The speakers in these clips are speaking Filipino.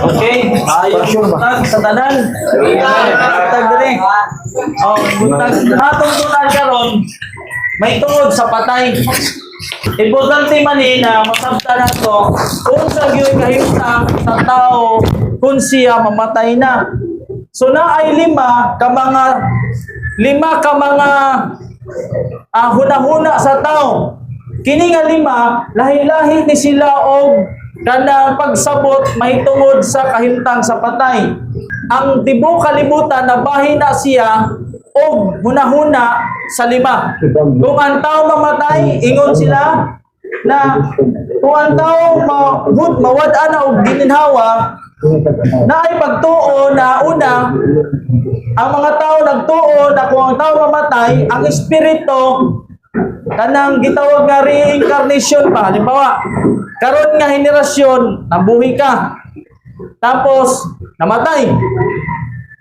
Okay, ayos butag sa tanan. Butag dire. Oh, butag atong tunan karon may tungod sa patay. Importante man na masabtan nato kung sa gyud kahimtang sa tao kung siya mamatay na. So na ay lima ka mga hunahuna sa tao. Kini nga lima lahi-lahi ni sila og kanang pagsabot mahitungod sa kahimtang sa patay. Ang tibuok kalibutan nabahin na siya og hunahuna sa lima. Kung ang tao mamatay, ingon sila na kung ang tao mawad-an na og gininhawa, na ay pagtuo na una, ang mga tao nagtuo na kung ang tao mamatay, ang espiritu kanang gitawag nga reincarnation pa. Halimbawa, karon nga henerasyon, nabuhi ka. Tapos, namatay.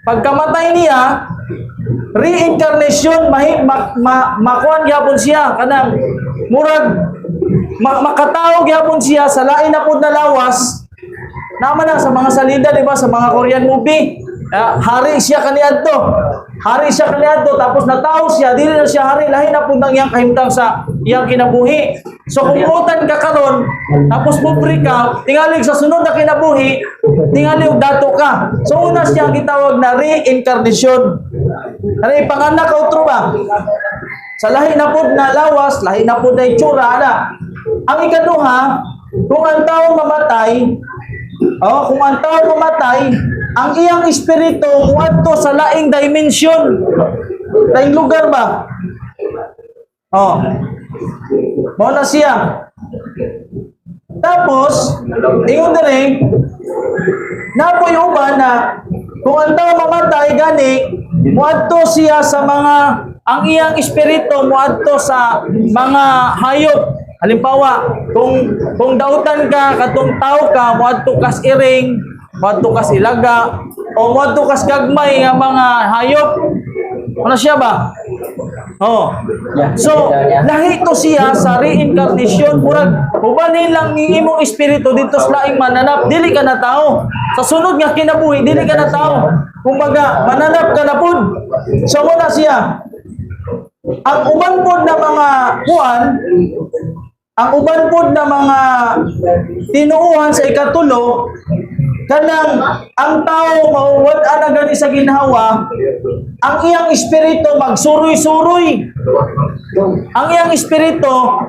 Pagkamatay niya, reincarnation, makuan gyapon siya. Kanang, murag, makatawag gyapon siya sa lain na pud na lawas. Naman na sa mga salida, di ba? Sa mga Korean movie. Hari siya kaniadto. Hari siya kaniadto. Tapos natao siya. Dili na siya hari. Lahi na po nang iyang kahimtang sa iyang kinabuhi. So kung utan ka karon, tapos pupri ka, tingali sa sunod na kinabuhi, tingali og dato ka. So una siya gitawag na reincarnation. Ano ipanganak ka utro ba? Sa lahi na po na lawas, lahi na po na itsura na. Ang ikaduha, kung ang tao mamatay, kung ang tao mamatay, ang iyang espiritu muadto sa laing dimension. Laing lugar ba? Mao na siya. Tapos, ingon din napoy uban na kung ang tao mamatay gani, muadto siya sa mga ang iyang espiritu muadto sa mga hayop. Halimbawa, kung dautan ka, katong tao ka, muadto kas iring, muadto kas ilaga, o muadto kas gagmay nga mga hayop. Ano siya ba? So, lahi to siya sa reincarnation. Murag, ubanin lang ng imong espiritu dito sa laing mananap. Dili ka na tao. Sa sunod nga kinabuhi, dili ka na tao. Kumbaga, mananap ka na pud. So, muna siya. Ang uban pod na mga kuan, ang uban pod na mga tinuuhan sa ikatulo, kanang ang tao mawad-an na gani sa ginhawa, ang iyang espiritu magsuroy-suroy. Ang iyang espiritu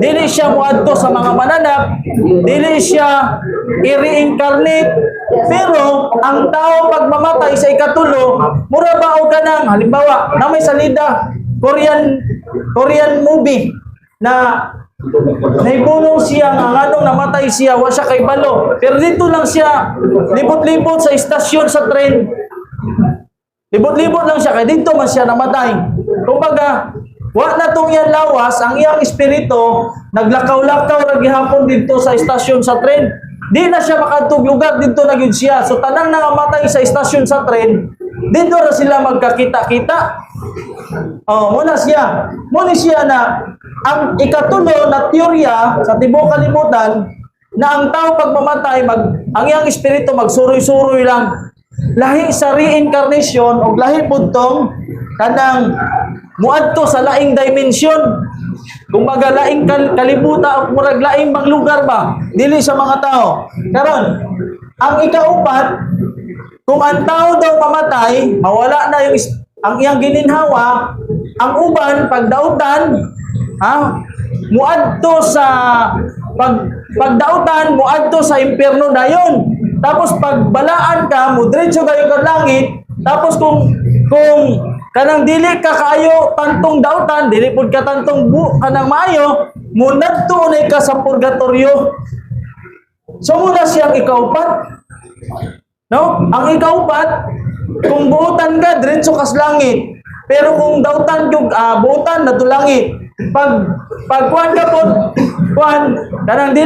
dili siya muadto sa mga mananap, dili siya i-reincarnate, pero ang tao pag mamatay sa ikatulo, mura ba o kanang halimbawa na may salida Korean movie na naibulong siya nga nganong namatay siya, wa siya kay balo. Pero dito lang siya libot-libot sa istasyon sa tren. Libot-libot lang siya kay dito man siya namatay. Kumbaga, wa na tong iyang lawas, ang iyang espiritu naglakaw-lakaw ra gihapon dito sa istasyon sa tren. Di na siya makadtog lugar dito na gyud siya. So tanang nangamatay sa istasyon sa tren, dito na sila magkakita-kita. Muna siya. Muna siya na ang ikatulo na teorya sa tibuok kalibutan na ang tao pag mamatay, ang iyang espiritu magsuroy-suroy lang. Lahi sa reincarnation o lahi pudtong kanang muadto sa laing dimension. Kumbaga laing kalibutan o murag laing bang lugar ba? Dili sa mga tao. Karon, ang ikaupat, kung ang tao daw mamatay, mawala na yung ang iyang gininhawa, ang uban pagdautan, muadto sa pagdautan, muadto sa impierno dayon. Tapos pagbalaan ka, mudretso kayo ka langit. Tapos kung kanang dili ka kaayo tantong dautan, dili pud ka tantong kanang maayo, munadto unay ka sa purgatorio. So muna siyang ikaupat. No? Ang ikaupat, kung buutan ka, diretso kas langit. Pero kung dautan yung buutan, na langit. Pag kuhan ka po, kanang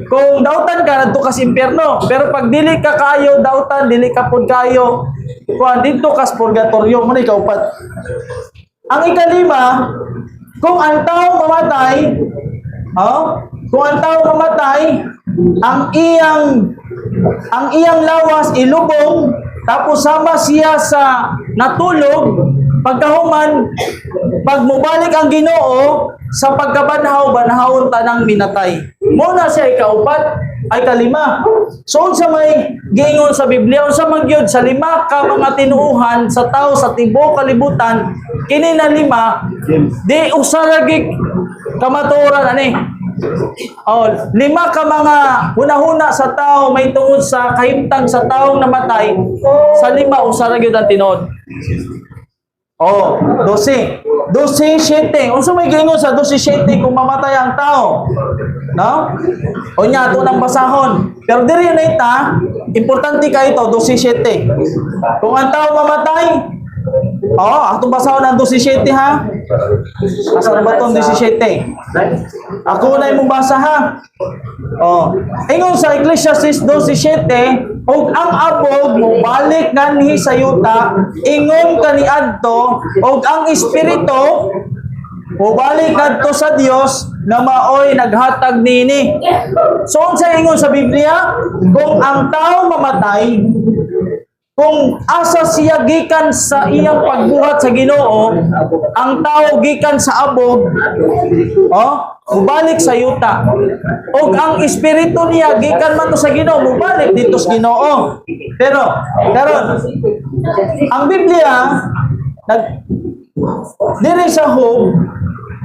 kung dautan ka, nadto kas impierno. Pero pag dili ka kayo, dautan, dili ka po kayo, kuhan, dito kas purgatorio, muna ikaupat. Ang ikalima, kung ang tao mamatay, ang iyang lawas ilubong, tapos sama siya sa natulog, pagkahuman, pag mubalik ang Ginoo sa pagkabanhaw, banhawon tanang minatay. Muna siya ikaupat, ay kalima. So sa may giingon sa Biblia, unsa man gyud sa lima ka mga tinuuhan sa tao sa tibuok kalibutan, kini na lima di usaragig kamatuoran ani. Oh, lima ka mga hunahuna sa tao may tungod sa kahimtang sa taong namatay, sa lima usara gyud ang tinuod. Oh, 12. 12:7. Unsa may giingon sa 12:7 kung mamatay ang tao? No? O nya ato nang basahon. Pero diri na ita, importante ka ito 12:7. Kung ang tao mamatay, atong basahon ang 12:7 ha. Asa ba tong 17? Ako na imong basa ha. Ingon sa Ecclesiastes 12:7, og ang abog mo balik nganhi sa yuta, ingon kaniadto, og ang espiritu mo balik kadto sa Dios na maoy naghatag nini. So unsa ingon sa Biblia? Kung ang tao mamatay, kung asa siya gikan sa iyang pagbuhat sa Ginoo, ang tao gikan sa abog, mubalik sa yuta. O ang espiritu niya gikan man to sa Ginoo, mubalik dito sa Ginoo. Pero karon ang Biblia diri sa Job,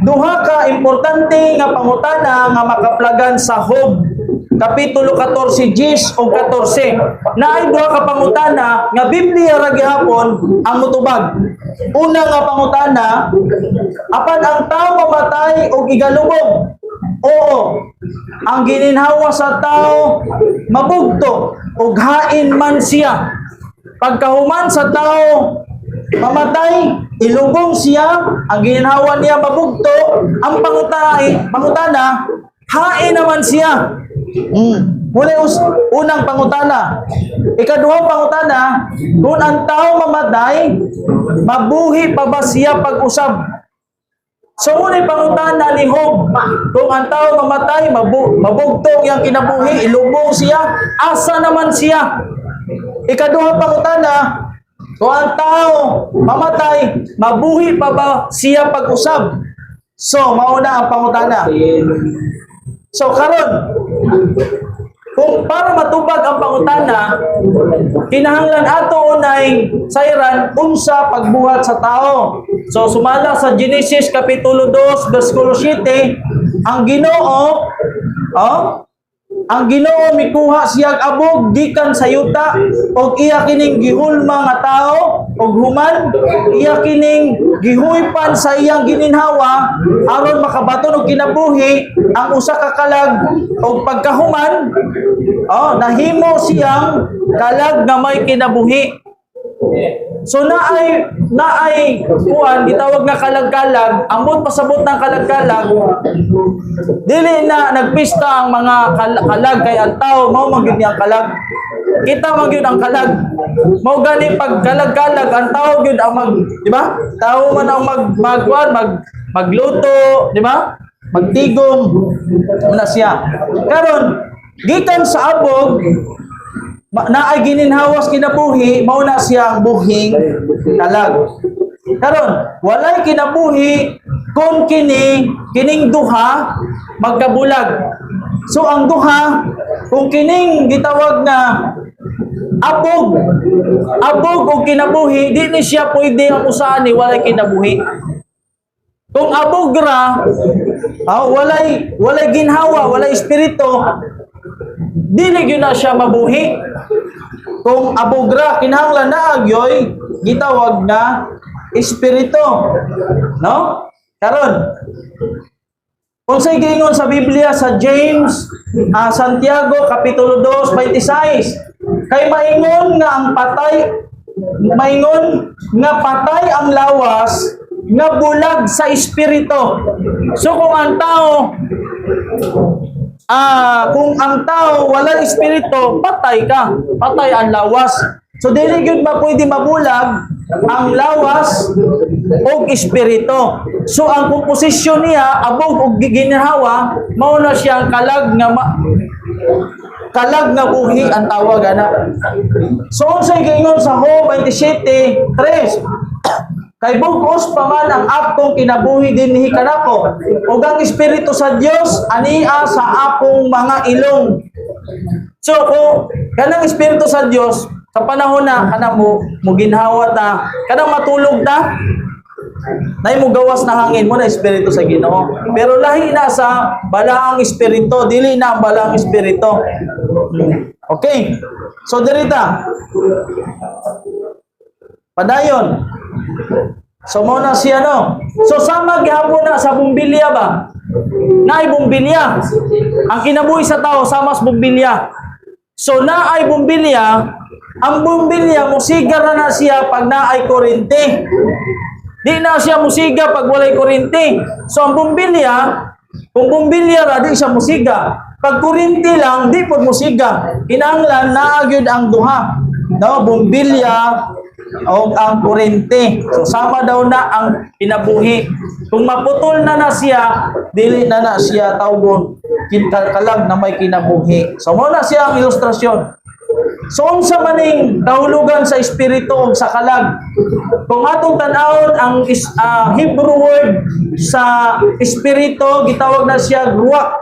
duha ka importante nga pangutana nga makaplagan sa Job Kapitulo 14, 10 o 14. Naay duha ka pangutana nga Biblia ra gihapon ang mutubag. Una nga pangutana, apan ang tao mamatay og igalubog? Oo. Ang gininhawa sa tao mabugto ug hain man siya. Pagkahuman sa tao mamatay, ilubong siya, ang gininhawa niya mabugto, ang pangutana, hain naman siya. Muna unang pangutana. Ikaduhang pangutana, kung ang tao mamatay, mabuhi pa ba siya pag-usab? So muna pangutana ni Job, kung ang tao mamatay, mabugtong yang kinabuhi, ilubong siya, asa naman siya? Ikaduhang pangutana, kung ang tao mamatay, mabuhi pa ba siya pag-usab? So mauna ang pangutana. So karon, kung para matubag ang pangutana, kinahanglan ato unay sayran unsa pagbuhat sa tao. So sumala sa Genesis Kapitulo 2, versikulo 7, ang Ginoo mikuha siyang abog gikan sa yuta, og iya kining gihulma nga tao, og human iya kining gihuypan sa iyang gininhawa aron makabaton og kinabuhi ang usa ka kalag, og pagkahuman nahimo siyang kalag nga may kinabuhi. So naay kuan gitawag nga kalag-kalag, ambot pasabot ng kalag-kalag, dili na nagpista ang mga kalag kay ang tao mao man gyud ang kalag. Kita man gyud ang kalag. Mao gani pag kalag-kalag ang tao gyud ang di ba? Tao man ang magluto, di ba? Magtigom muna siya. Karon gikan sa abog na ay gininhawas kinabuhi, mao na siya ang buhing kalag. Karon walay kinabuhi kung kining duha magkabulag. So ang duha, kung kining gitawag na abog o kinabuhi, di ni siya pwede ang usahan ni walay kinabuhi. Kung abog ra, walay ginhawa, walay espiritu, dili gyud na siya mabuhi. Kung abogra kinahanglan na agyoy gitawag na espiritu, no? Karon unsay giingon sa Biblia sa James, Santiago Kapitulo 2:26, kay maingon nga patay ang lawas nga bulag sa espiritu. So kung ang tao wala espiritu, patay ka. Patay ang lawas. So dili gyud pwede mabulag ang lawas o espiritu. So ang komposisyon niya abog og ginhawa mao na siyang kalag nga buhi ang tawag ana. So unsay giingon sa Job 27:3? Kay bugos pa man ang akong kinabuhi dinhi kanako ug ang espiritu sa Dios ania sa akong mga ilong. So kung kanang espiritu sa Dios sa panahon na kana mo ginhawa ta, kanang matulog ta, nay mo gawas na hangin mo na espiritu sa Ginoo. Pero lahi na sa balaang espiritu, dili na ang balaang espiritu. Okay. So dirita. Padayon. So mo na siya no. So sama gihapon na sa bumbilya ba? Naay bumbilya. Ang kinabuhi sa tao sama sa bumbilya. So naay bumbilya, ang bumbilya musiga na siya pag naay kuryente. Di na siya musiga pag walay kuryente. So ang bumbilya, kung bumbilya ra di siya musiga. Pag kuryente lang di pud musiga. Kinahanglan naa gyud ang duha. No, bumbilya o ang kuryente. So sama daw na ang kinabuhi. Kung maputol na siya, dili na siya tawgon kalag na may kinabuhi. So mo na siya ang ilustrasyon. So unsa maning kahulugan sa espiritu ug sa kalag? Kung atong tan-awon ang Hebrew word sa espiritu gitawag na siya ruach.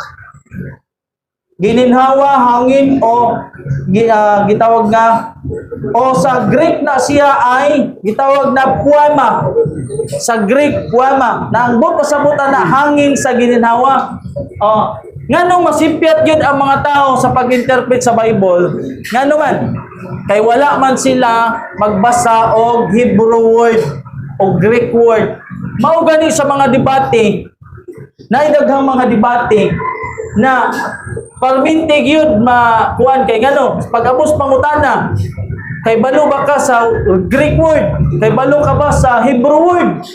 Gininhawa, hangin o gitawag nga o sa Greek na siya ay gitawag na poema. Sa Greek poema na ang pasabutan na hangin sa gininhawa. Nganong masipyat yun ang mga tao sa pag-interpret sa Bible? Ngano man? Kay wala man sila magbasa og Hebrew word o Greek word. Mao gani sa mga debate, naidaghang mga debate na permintig yun makuan kay ngano pag-abos pangutana kay balo ba ka sa Greek word, kay balo ka ba sa Hebrew word?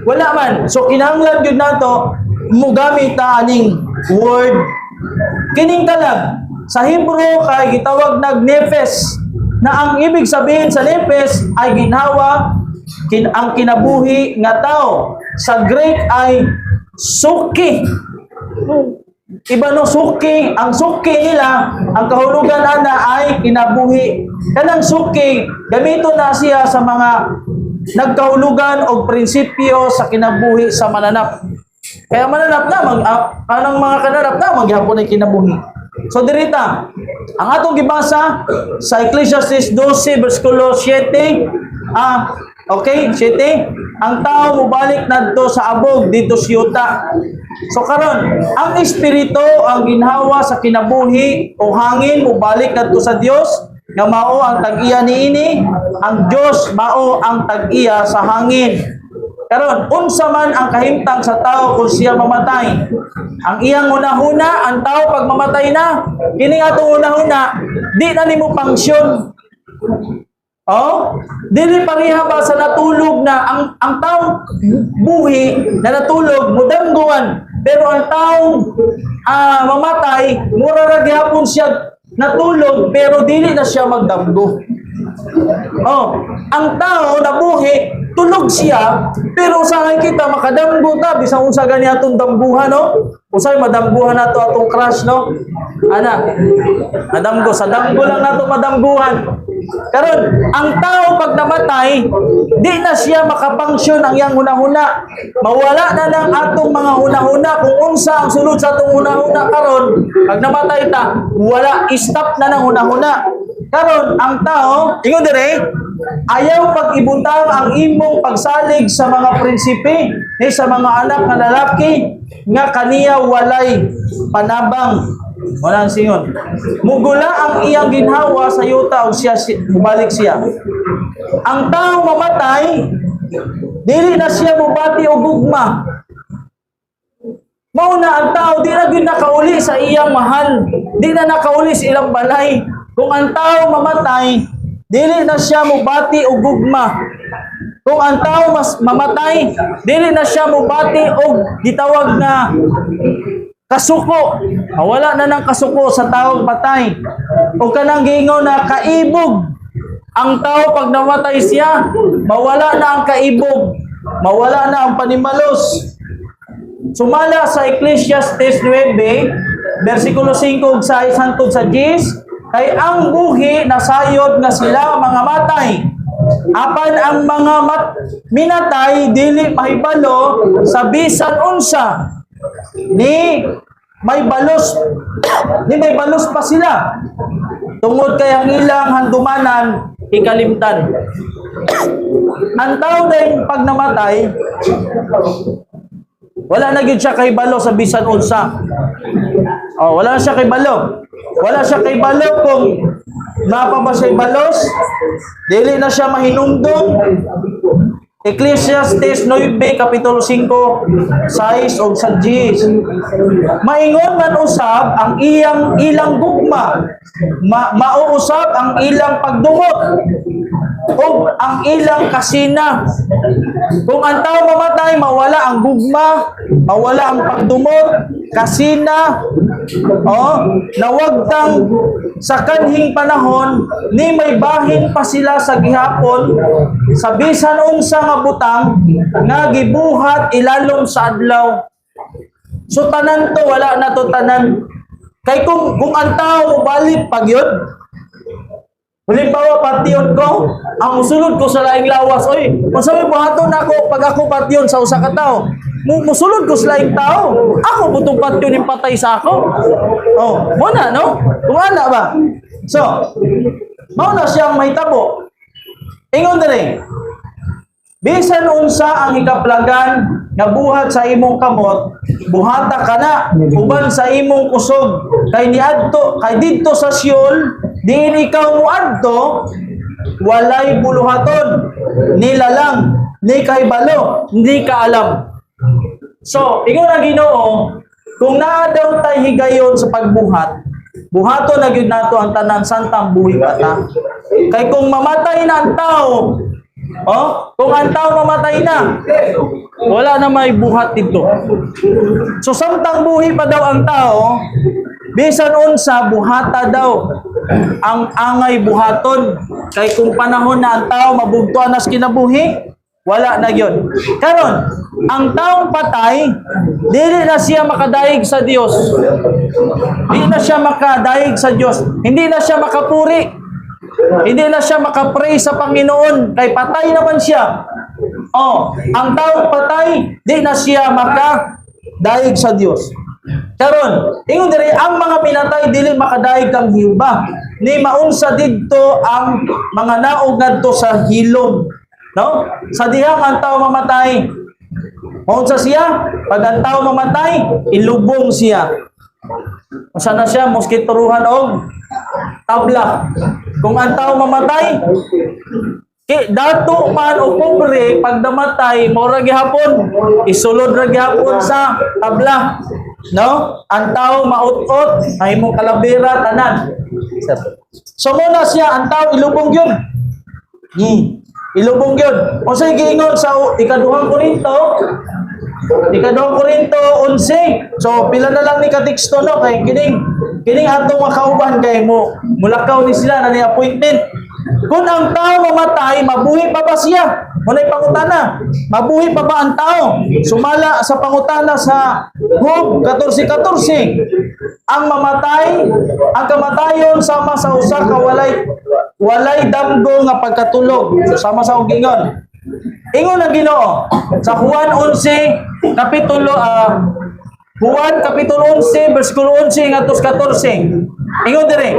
Wala man. So kinahanglan gyud nato mugamit ta aning word kining kalag sa Hebrew kay gitawag nefes na ang ibig sabihin sa nefes ay ginhawa ang kinabuhi nga tao. Sa Greek ay suki. Iba no suki, ang suki nila, ang kahulugan ana ay kinabuhi. Kanang suki, gamito na siya sa mga nagkahulugan o prinsipyo sa kinabuhi sa mananap. Kaya mananap na, anong mga kananap na, maghapon ay kinabuhi. So dirita, ang atong gibasa sa Ecclesiastes 12, versikulo 7, okay, 7, ang tao mubalik nadto sa abog dito sa yuta. So karon, ang espiritu ang ginhawa sa kinabuhi o hangin mubalik nadto sa Dios nga mao ang tag-iya niini, ang Dios mao ang tag-iya sa hangin. Karon, unsa man ang kahimtang sa tao kung siya mamatay? Ang iyang una-una, ang tao pag mamatay na, kini atong una-una, di na nimo pangsyon. Dili pareha ba sa natulog na ang taong buhi na natulog mudamguan, pero ang taong mamatay mura ra gyapon siya natulog pero dili na siya magdamgo. Ang tao na buhi tulog siya pero usahay kita makadamgo ta bisan unsa gani atong damguhan no? Usay madamguhan nato atong crush no? Ana. Madamgo sa damgo lang nato madamguhan. Karon, ang tao pag namatay, di na siya makapangsyon ang iyang hunahuna. Mawala na lang atong mga hunahuna kung unsa ang sulod sa atong hunahuna karon. Pag namatay ta, wala, stop na ng hunahuna. Karon, ang tao, ingon dire, ayaw pag-ibutang ang imong pagsalig sa mga prinsipe ni sa mga anak nga lalaki nga kaniya walay panabang. Walang singon. Mugula ang iyang ginhawa sa yuta o siya bumalik siya. Ang tao mamatay, dili na siya mubati o gugma. Mauna ang tao, di na gyud nakauli sa iyang mahal. Di na nakauli sa ilang balay. Kung ang tao mamatay, dili na siya mubati o gugma. Kung ang tao mamatay, dili na siya mubati o gitawag na kasuko. Wala na ng kasuko sa taong patay. O kanang gingaw na kaibog. Ang tao pag namatay siya, mawala na ang kaibog, mawala na ang panimalos. Sumala sa Ecclesiastes 9, versikulo 5 ug 6 hangtod sa 10, kay ang buhi nasayod nga sila mga matay. Apan ang mga minatay dili mahibalo sa bisan unsa ni may balos pa sila. Tungod kay ang ilang handumanan ikalimtan. Ang tao din pag namatay, wala na gyud siya kay balo sa bisan unsa. Oh, wala na siya kay balo. Wala siya kay balo kung napa ba siya balos. Dili na siya mahinumdum. Ecclesiastes 9, kapitulo 5, 6 o sa 10. Maingon man usab ang ilang gugma. Mauusab ang ilang pagdumot o ang ilang kasina. Kung ang tao mamatay, mawala ang gugma, mawala ang pagdumot, kasina, nawagtang sa kanhing panahon, ni may bahin pa sila sa gihapon, sa bisan unsa nga butang, nga gibuhat ilalom sa adlaw. So tanan to, wala na to tanan. Kay kung ang tao balik pag yun, halimbawa, patyon ko, ang musulod ko sa laing lawas, oy, masabi buhaton ako pag ako patyon sa usa ka tao. Musulod ko sa laing tao. Ako butong patyon yung patay sa ako. Oh, muna, no? Kung ana ba? So, mauna siyang mahitabo. Ingon din bisan unsa ang hikaplagan nga buhat sa imong kamot, buhata ka na, uban sa imong kusog, kay didto sa Siol, diin ikaw muadto, walay buluhaton, nilalang, ni kahibalo, hindi ka alam. So, ingon ang Ginoo, kung naa daw tay higayon sa pagbuhat, buhaton na gyud nato ang tanan santang buhi kata. Kay kung mamatay na ang tao, kung ang tao mamatay na, wala na may buhat dito. So samtang buhi pa daw ang tao, bisan unsa buhata daw ang angay buhaton. Kay kung panahon na ang tao mabugtuan na sa kinabuhi, wala na yun. Karon, ang taong patay, dili na siya makadaig sa Dios. Hindi na siya makadaig sa Dios. Hindi na siya makapuri. Hindi na siya makapray sa Panginoon. Kay patay naman siya. Ang taong patay, di na siya makadaig sa Dios. Karon, ingon diri ang mga pinatay dili makadaig kang hiuba. Ni maunsa didto ang mga naog ngadto sa hilom. No? Sa dihang ang tao mamatay, maunsa siya? Pag ang tao mamatay, ilubong siya. Usa na siya moskitoruhan og tabla. Kung ang tao mamatay, dato man o pobre, pag namatay, mora gihapon, isulod ra gihapon sa tabla. No? Ang tao maut-ot, ay mong kalabira, tanan. So muna siya, ang tao ilubong yun. Ilubong yun. O sa giingon sa ikaduhang Korinto 11. So pila na lang ni kateksto no kay kining atong makauban kay mulakaw ni sila na ni appointment. Kung ang tao mamatay, mabuhi pa ba siya? Munay pangutana. Mabuhi pa ba ang tao? Sumala sa pangutana sa Job 14:14. Ang kamatayon sama sa usa ka walay damgo nga pagkatulog. So, sama sa ugingon. Ingon ang Ginoo sa Juan 11 kapitulo 11 versikulo 11 ngadto 14. Ingon dire.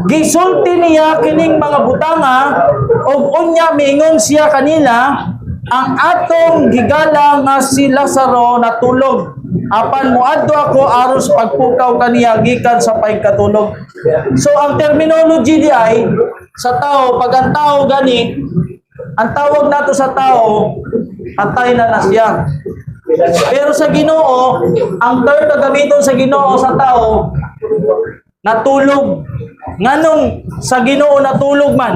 Gisulti niya kining mga butanga ug unya miingon siya kanila ang atong gigala nga si Lazaro natulog. Apan muadto ako aron sa pagpukaw kaniya gikan sa pagkatulog. So ang terminology di ay sa tao, pag ang tao gani, ang tawag nato sa tao, patay na siya. Pero sa Ginoo, ang term na gamiton sa Ginoo sa tao, natulog. Nganong sa Ginoo natulog man?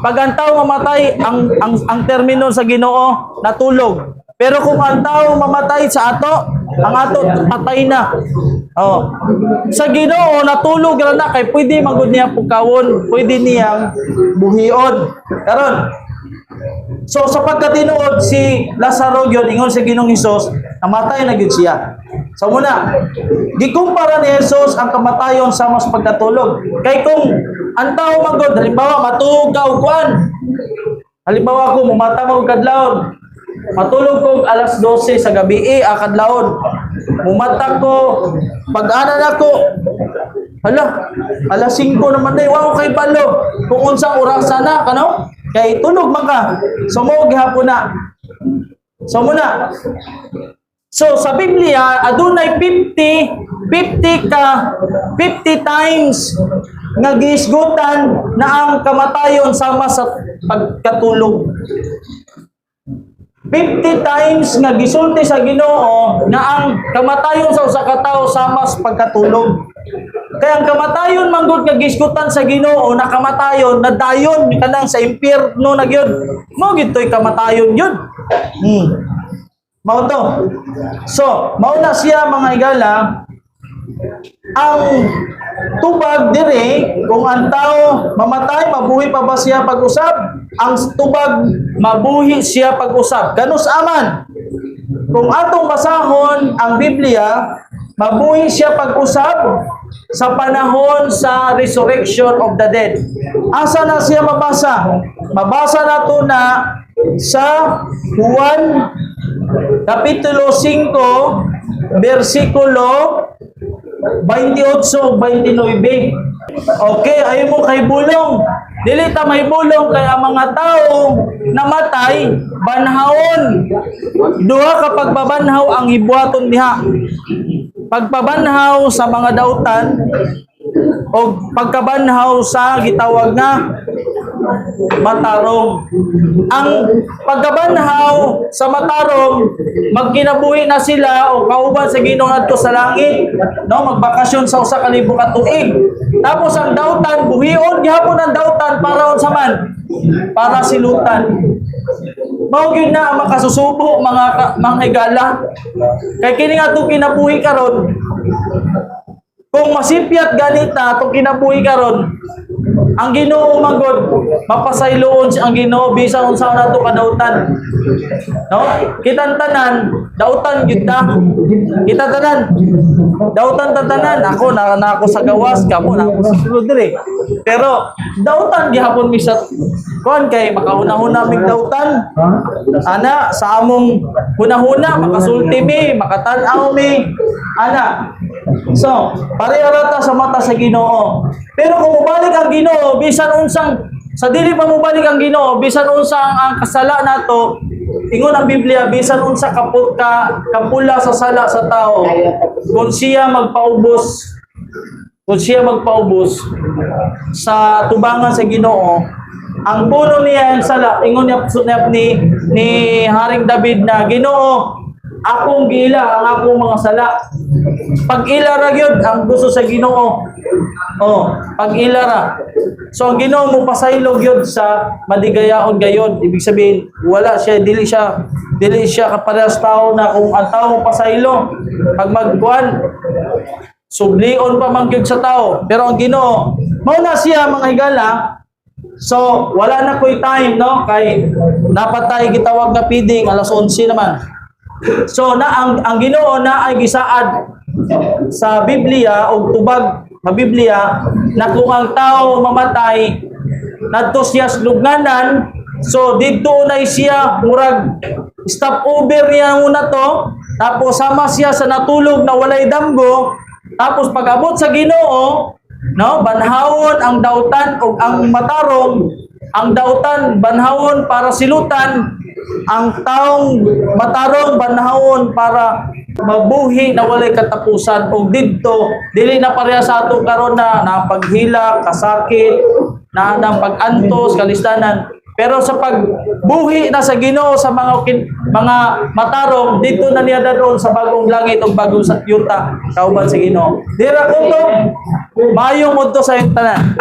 Pag ang tao mamatay, ang termino sa Ginoo, natulog. Pero kung ang tao mamatay sa ato, Ang ato patay na. Oh. Sa Ginoo natulog ra na kay pwede magud niya pukawon, pwede niyang buhion. Karon. So sa pagkatinuod si Lazaro gyud ingon sa Ginoong Hesus, namatay na gyud siya. So muna, gikumpara ni Jesus ang kamatayon sa mas pagkatulog. Kay kung ang tao magod, halimbawa matulog ka og kuan. Halimbawa ako mumata mo kadlawon. Matulog ko alas 12 sa gabi kadlawon. Mumata ko pag-ana nako. Hala, alas 5 naman day wa ko kay balo. Kung unsang orasa na kano? Kay tulog man ka. So mo gihapon na. So muna. So sa Biblia adunay 50 times nga giisgutan na ang kamatayon sama sa pagkatulog. 50 times nga gisulti sa Ginoo na ang kamatayon sa usa ka tawo sama sa pagkatulog. Kaya ang kamatayon manggod nga gisgutan sa Ginoo na kamatayon na dayon kanang sa impyerno na gyud. Mao gitoy kamatayon yun. Mao to. So, mao na siya mga higala ang tubag dire kung ang tao mamatay mabuhi pa ba siya pag-usab? Ang tubag mabuhi siya pag-usab. Ganus aman. Kung atong basahon ang Biblia, mabuhi siya pag-usab sa panahon sa resurrection of the dead. Asa na siya mabasa? Mabasa nato na sa Juan Kapitulo 5, versikulo 28-29. Okay, ayaw mo kay bulong. Dili ta may bulong kay ang mga tao namatay, banhawon. Duha ka pagbabanhaw ang hibuhaton diha. Pagpabanhaw sa mga dautan o pagkabanhaw sa gitawag na matarong. Ang pagkabanhaw sa matarong, magkinabuhi na sila o kauban sa Ginoo ngadto sa langit, no, magbakasyon sa usa ka libo ka tuig. Tapos ang dautan buhion gihapon ang dautan para unsa man? Para silutan. Mao gyud na ang makasusubo mga higala. Kay kini nga to kinabuhi karon. Kung masipyat ganita itong kinabuhi karon, ang Ginoo manggod mapasayloon ang Ginoo bisan unsa nato kadautan. No? Kitang tanan, dautan gyud ta. Kita tanan. Dautan tanan. Ako na ako sa gawas, kamo na ako sa sulod dire. Pero dautan gihapon mi sa kon kay makauna-una mig dautan. Ana sa among hunahuna makasulti mi, makatan-aw mi. Ana. So, pareha ta sa mata sa Ginoo. Pero kung mubalik ang Ginoo, bisan unsang sa dili pa mubalik ang Ginoo, bisan unsang ang kasala nato, ingon ang Biblia, bisan unsa kapula sa sala sa tao, kung siya magpaubos sa tubangan sa Ginoo, ang puno niya ang sala, ingon niya ni Haring David na Ginoo, akong gila ang akong mga sala. Pag ilara gyud ang gusto sa Ginoo. Oh, pag ilara. So ang Ginoo mo pasaylo gyud sa madigayaon gayon. Ibig sabihin, dili siya kaparehas tao na kung ang tao pasaylo pag magkuan sublion pa man gyud sa tao. Pero ang Ginoo, mao na siya mga higala. So wala na koy time, no? Kay dapat tayo gitawag na feeding alas 11 naman. So na ang Ginoo na ay gisaad sa Biblia o tubag sa Biblia na kung ang tao mamatay nadto siya sa lugnanan, so didto na siya murag stop over niya muna to, tapos sama siya sa natulog na walay damgo, tapos pag-abot sa Ginoo, no, banhawon ang dautan o ang matarong, ang dautan banhawon para silutan, ang taong matarong banhawon para mabuhi na walay katapusan. O didto dili na pareha sa ato karon na napaghila, kasakit, na pag-antos, kalistanan. Pero sa pagbuhi na sa Ginoo sa mga matarong, dito na niya daron sa bagong langit o bagong yuta kauban sa Ginoo. Dira ko to mayong mo to sa iyong tanan.